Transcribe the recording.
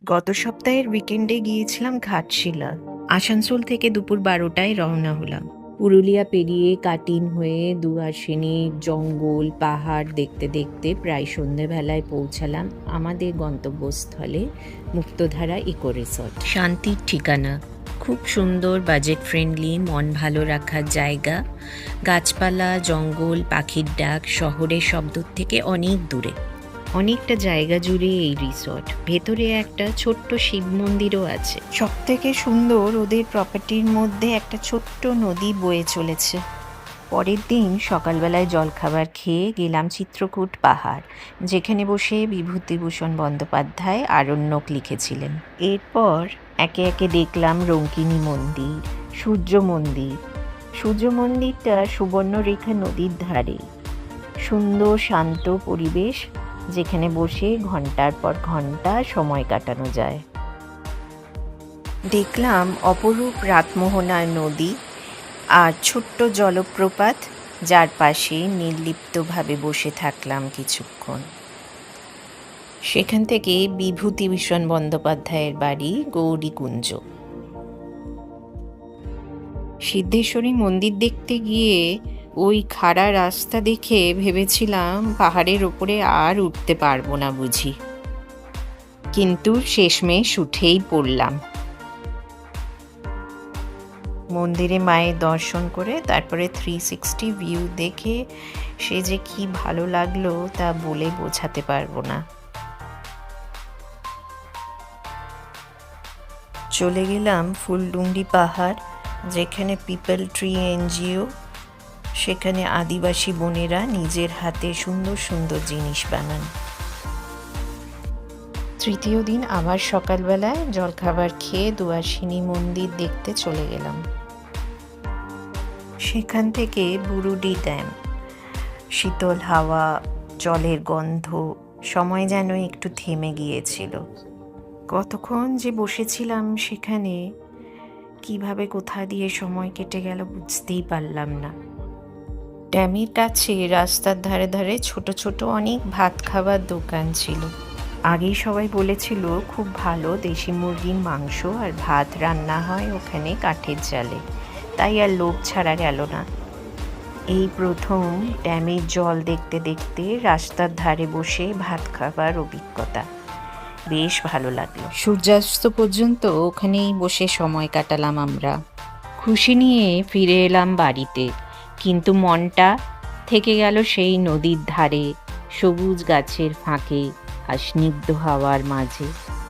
গত সপ্তাহের উইকেন্ডে গিয়েছিলাম ঘাটশিলা। আসানসোল থেকে দুপুর 12টায় রওনা হলাম। পুরুলিয়া পেরিয়ে কাটিন হয়ে দুয়ার্সিনী জঙ্গল পাহাড় দেখতে দেখতে প্রায় সন্ধেবেলায় পৌঁছালাম আমাদের গন্তব্যস্থলে মুক্তধারা ইকো রিসর্ট। শান্তির ঠিকানা, খুব সুন্দর, বাজেট ফ্রেন্ডলি, মন ভালো রাখার জায়গা। গাছপালা, জঙ্গল, পাখির ডাক শহরের শব্দ থেকে অনেক দূরে। অনেকটা জায়গা জুড়ে এই রিসর্ট। ভেতরে একটা ছোট্ট শিব মন্দিরও আছে। সব থেকে সুন্দর, ওদের প্রপার্টির মধ্যে একটা ছোট্ট নদী বয়ে চলেছে। পরের দিন সকালবেলায় জলখাবার খেয়ে গেলাম চিত্রকূট পাহাড়, যেখানে বসে বিভূতিভূষণ বন্দ্যোপাধ্যায় আরণ্যক লিখেছিলেন। এরপর একে একে দেখলাম রঙ্কিনী মন্দির, সূর্য মন্দির। সূর্য মন্দিরটা সুবর্ণরেখা নদীর ধারে। সুন্দর শান্ত পরিবেশ, যেখানে বসে ঘন্টার পর ঘন্টা সময় কাটানো যায়। দেখলাম অপরূপ রাতমোহনার নদী আর ছোট্ট জলপ্রপাত, যার পাশে নির্লিপ্তভাবে বসে থাকলাম কিছুক্ষণ। সেখান থেকে বিভূতিভূষণ বন্দ্যোপাধ্যায়ের বাড়ি গৌরীকুঞ্জ। সিদ্ধেশ্বরী মন্দির দেখতে গিয়ে ওই খাড়া রাস্তা দেখে ভেবেছিলাম পাহাড়ের ওপরে আর উঠতে পারবো না বুঝি, কিন্তু শেষমেশ উঠেই পড়লাম। মন্দিরে মায়ের দর্শন করে তারপরে 360 ভিউ দেখে সে যে কি ভালো লাগলো তা বলে বোঝাতে পারবো না। চলে গেলাম ফুলডুংরি পাহাড়, যেখানে পিপল ট্রি এনজিও, সেখানে আদিবাসী বোনেরা নিজের হাতে সুন্দর সুন্দর জিনিস বানান। তৃতীয় দিন আবার সকালবেলায় জলখাবার খেয়ে দুয়ার্সিনী মন্দির দেখতে চলে গেলাম। সেখান থেকে বুরুডি ড্যাম, শীতল হাওয়া, জলের গন্ধ, সময় যেন একটু থেমে গিয়েছিল। কতক্ষণ যে বসেছিলাম সেখানে, কিভাবে কোথা দিয়ে সময় কেটে গেল বুঝতেই পারলাম না। ড্যামের কাছে রাস্তার ধারে ধারে ছোট ছোট অনেক ভাত খাবার দোকান ছিল। আগেই সবাই বলেছিল খুব ভালো দেশি মুরগির মাংস আর ভাত রান্না হয় ওখানে কাঠের জালে, তাই আর লোভ ছাড়া গেল না। এই প্রথম ড্যামের জল দেখতে দেখতে রাস্তার ধারে বসে ভাত খাবার অভিজ্ঞতা, বেশ ভালো লাগলো। সূর্যাস্ত পর্যন্ত ওখানেই বসে সময় কাটালাম আমরা। খুশি নিয়ে ফিরে এলাম বাড়িতে, কিন্তু মনটা থেকে গেল সেই নদীর ধারে, সবুজ গাছের ফাঁকে আর স্নিগ্ধ হাওয়ার মাঝে।